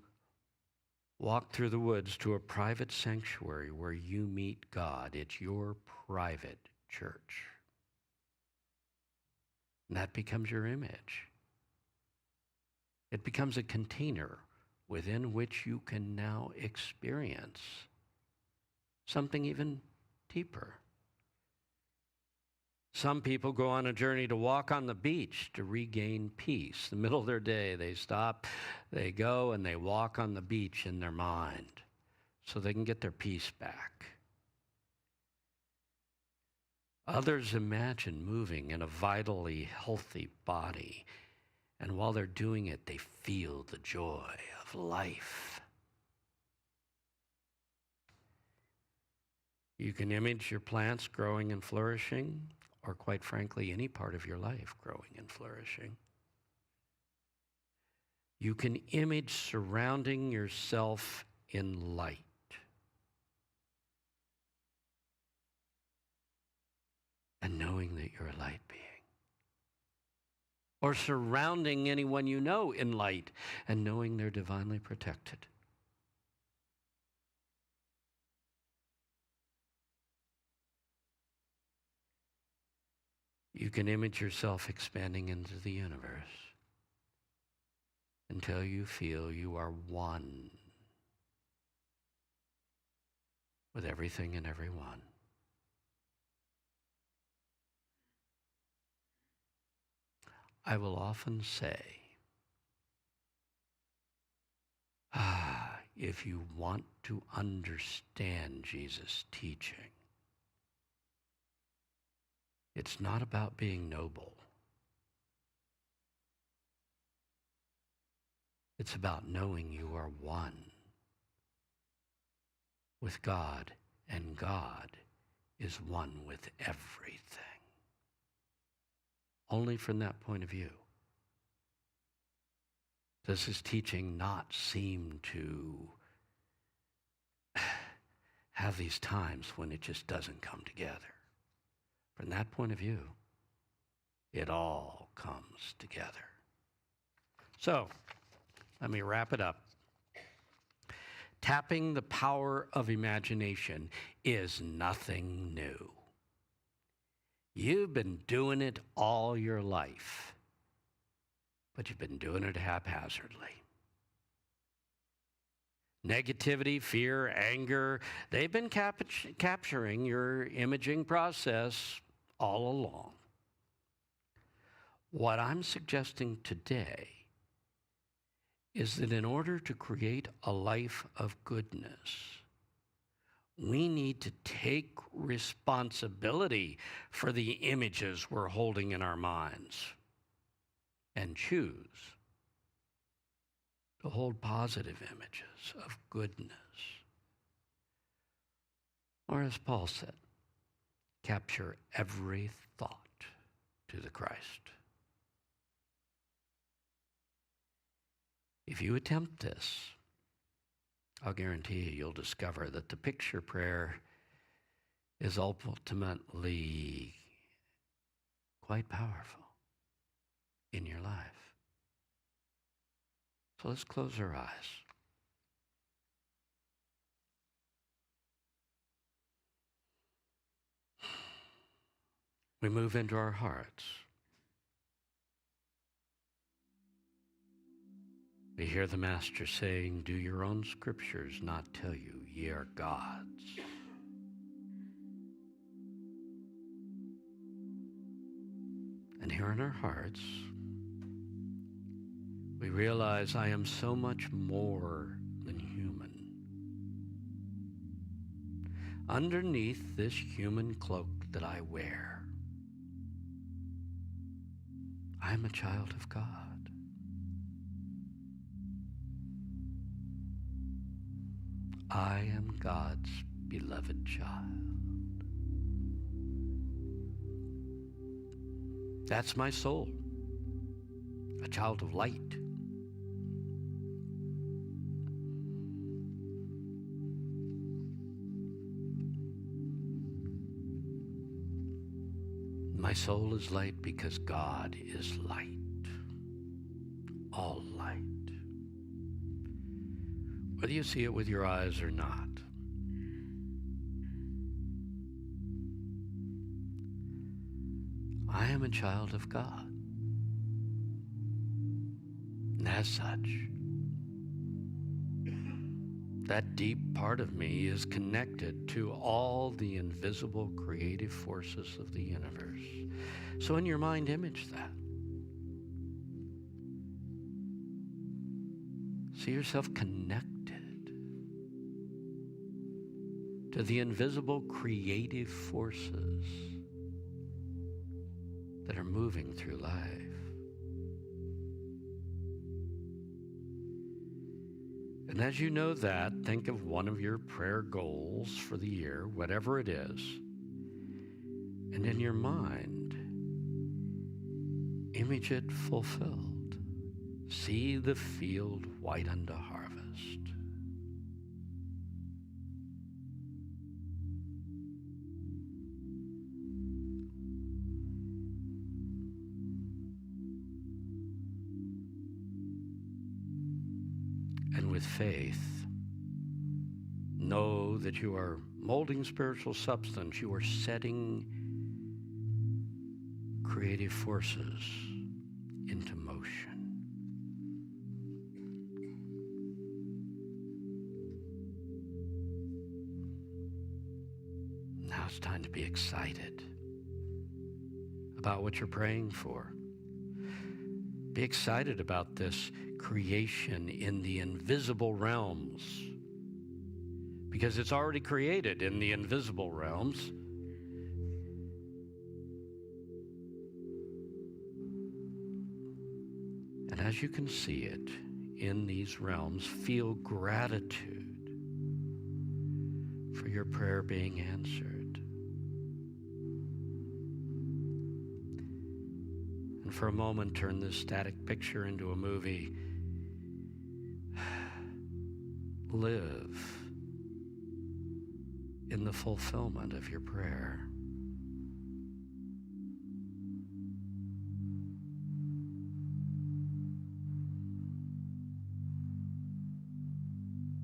walk through the woods to a private sanctuary where you meet God. It's your private church. And that becomes your image. It becomes a container within which you can now experience something even deeper. Some people go on a journey to walk on the beach to regain peace. In the middle of their day, they stop, they go, and they walk on the beach in their mind so they can get their peace back. Others imagine moving in a vitally healthy body, and while they're doing it, they feel the joy of life. You can image your plants growing and flourishing, or quite frankly, any part of your life growing and flourishing. You can image surrounding yourself in light. And knowing that you're a light being. Or surrounding anyone you know in light and knowing they're divinely protected. You can image yourself expanding into the universe until you feel you are one with everything and everyone. I will often say, if you want to understand Jesus' teaching, it's not about being noble. It's about knowing you are one with God, and God is one with everything. Only from that point of view does his teaching not seem to have these times when it just doesn't come together. From that point of view, it all comes together. So, let me wrap it up. Tapping the power of imagination is nothing new. You've been doing it all your life, but you've been doing it haphazardly. Negativity, fear, anger, they've been capturing your imaging process all along. What I'm suggesting today is that in order to create a life of goodness, we need to take responsibility for the images we're holding in our minds and choose to hold positive images of goodness. Or as Paul said, capture every thought to the Christ. If you attempt this, I'll guarantee you'll discover that the picture prayer is ultimately quite powerful in your life. So let's close our eyes. We move into our hearts. We hear the Master saying, "Do your own scriptures not tell you ye are gods?" And here in our hearts, we realize I am so much more than human. Underneath this human cloak that I wear, I am a child of God. I am God's beloved child. That's my soul, a child of light. My soul is light because God is light, all light. Whether you see it with your eyes or not. I am a child of God. And as such, that deep part of me is connected to all the invisible creative forces of the universe. So in your mind, image that. See yourself connected to the invisible creative forces that are moving through life. And as you know that, think of one of your prayer goals for the year, whatever it is, and in your mind, image it fulfilled. See the field white unto harvest. And with faith, know that you are molding spiritual substance. You are setting creative forces into motion. Now it's time to be excited about what you're praying for. Be excited about this creation in the invisible realms, because it's already created in the invisible realms. And as you can see it in these realms, feel gratitude for your prayer being answered. And for a moment, turn this static picture into a movie. Live in the fulfillment of your prayer.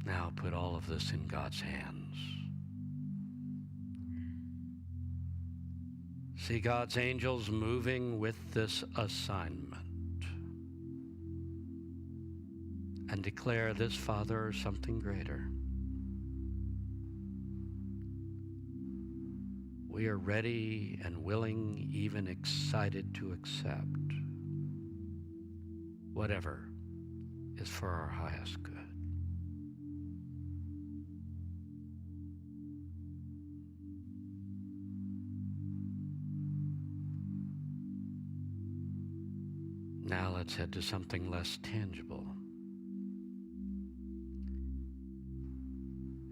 Now put all of this in God's hands. See God's angels moving with this assignment. And declare this, Father, or something greater, we are ready and willing, even excited to accept whatever is for our highest good. Now let's head to something less tangible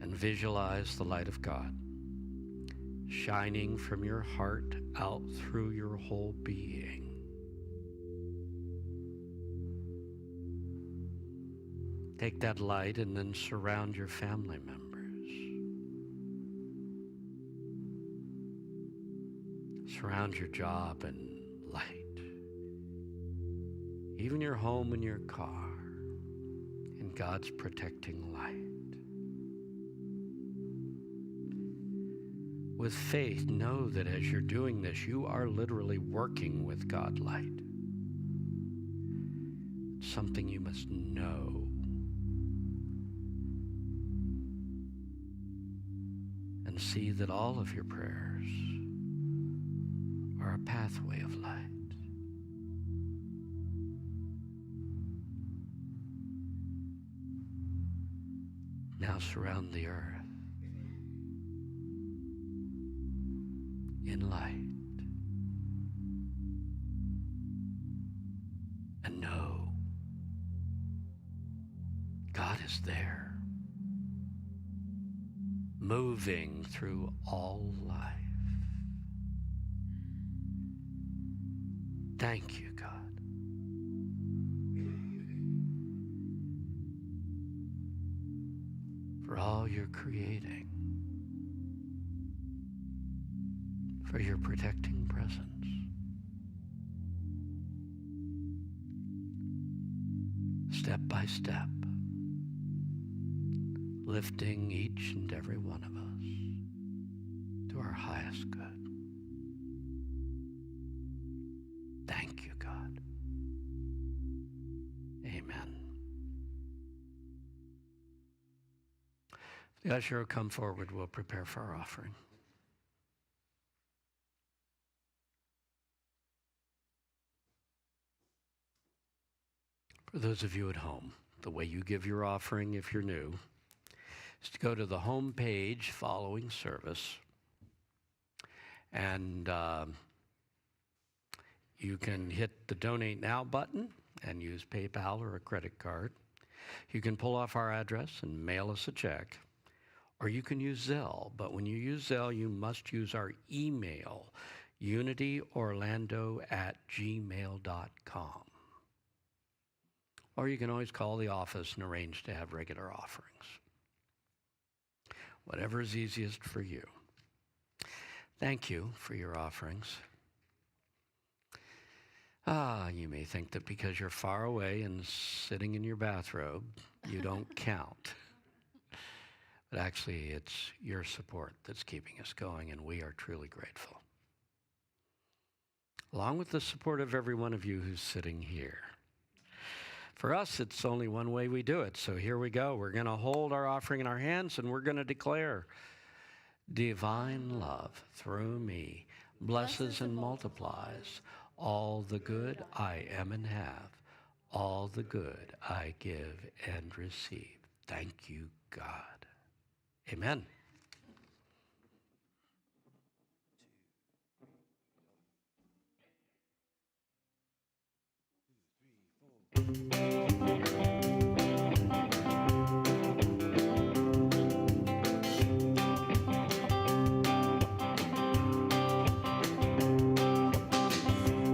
and visualize the light of God shining from your heart out through your whole being. Take that light and then surround your family members. Surround your job in light. Even your home and your car in God's protecting light. With faith, know that as you're doing this, you are literally working with God light. It's something you must know. And see that all of your prayers are a pathway of light. Now surround the earth in light and know God is there, moving through all life. Thank you, God. For all you're creating, for your protecting presence. Step by step, lifting each and every one of us to our highest good. Thank you, God. Amen. The usher will come forward. We'll prepare for our offering. For those of you at home, the way you give your offering if you're new is to go to the home page following service, and you can hit the Donate Now button and use PayPal or a credit card. You can pull off our address and mail us a check, or you can use Zelle. But when you use Zelle, you must use our email, unityorlando@gmail.com. Or you can always call the office and arrange to have regular offerings. Whatever is easiest for you. Thank you for your offerings. You may think that because you're far away and sitting in your bathrobe, you don't count. But actually, it's your support that's keeping us going, and we are truly grateful. Along with the support of every one of you who's sitting here. For us, it's only one way we do it. So here we go. We're going to hold our offering in our hands, and we're going to declare, divine love through me blesses and multiplies all the good I am and have, all the good I give and receive. Thank you, God. Amen.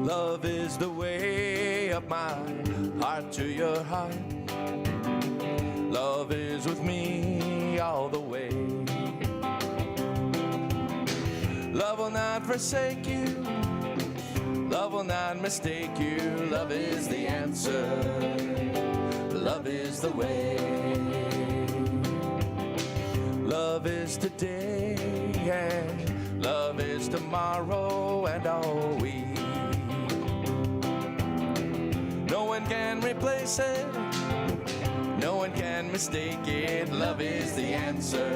Love is the way of my heart to your heart. Love is with me all the way. Love will not forsake you. Love will not mistake you. Love is the answer. Love is the way. Love is today and love is tomorrow and all we. No one can replace it. No one can mistake it. Love is the answer.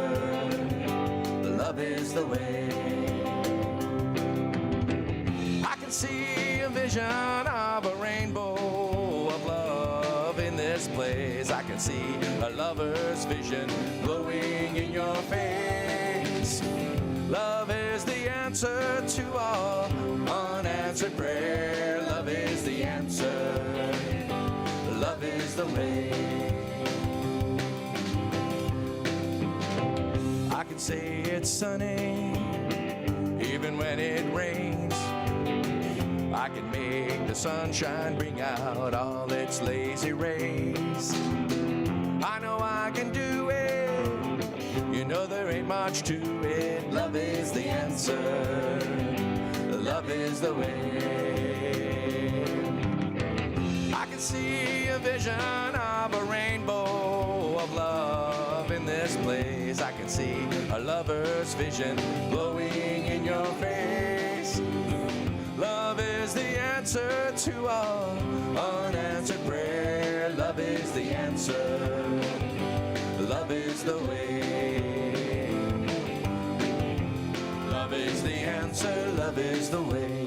Love is the way. see a vision of a rainbow of love in this place. I can see a lover's vision glowing in your face. Love is the answer to all unanswered prayer. Love is the answer. Love is the way. I can say it's sunny even when it rains. I can make the sunshine bring out all its lazy rays. I know I can do it. You know there ain't much to it. Love is the answer. Love is the way. I can see a vision of a rainbow of love in this place. I can see a lover's vision glowing in your face. Love is the answer to all unanswered prayer. Love is the answer. Love is the way. Love is the answer. Love is the way.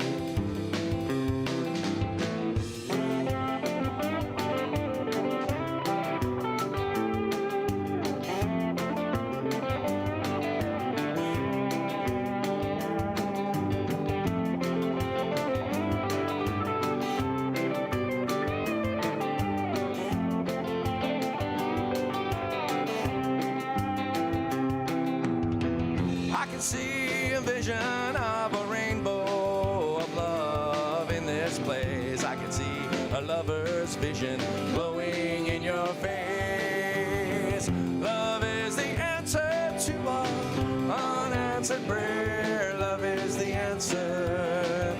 I can see a vision of a rainbow of love in this place. I can see a lover's vision glowing in your face. Love is the answer to all unanswered prayer. Love is the answer.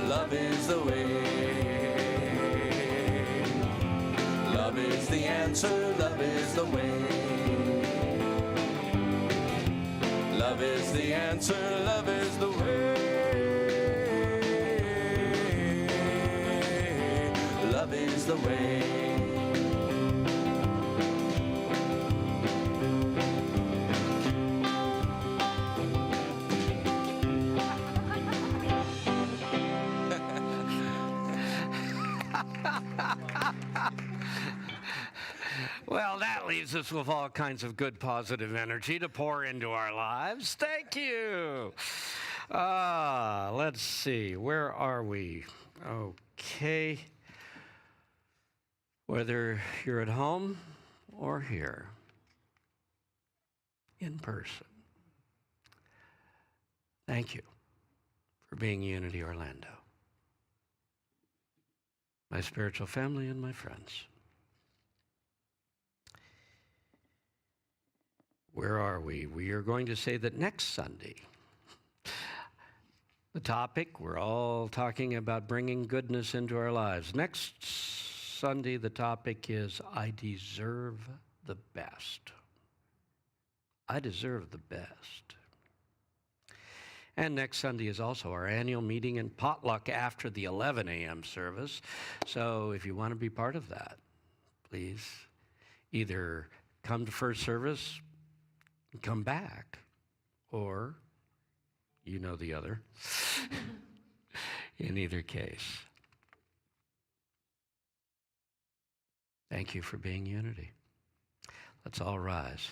Love is the way. Love is the answer. Love is the way. Love is the answer, love is the way. Love is the way. Well, that leaves us with all kinds of good positive energy to pour into our lives. Thank you. Let's see. Where are we? Okay. Whether you're at home or here, in person, thank you for being Unity Orlando, my spiritual family and my friends. Where are we? We are going to say that next Sunday, the topic, we're all talking about bringing goodness into our lives. Next Sunday, the topic is, I deserve the best. I deserve the best. And next Sunday is also our annual meeting and potluck after the 11 a.m. service. So if you want to be part of that, please either come to first service, come back, or you know the other. In either case, thank you for being Unity. Let's all rise.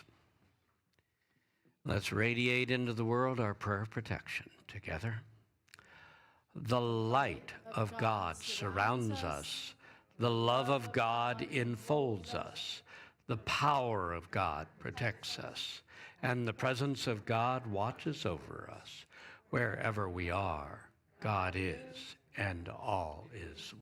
Let's radiate into the world our prayer of protection together. The light of God surrounds us. The love of God enfolds us. The power of God protects us. And the presence of God watches over us. Wherever we are, God is, and all is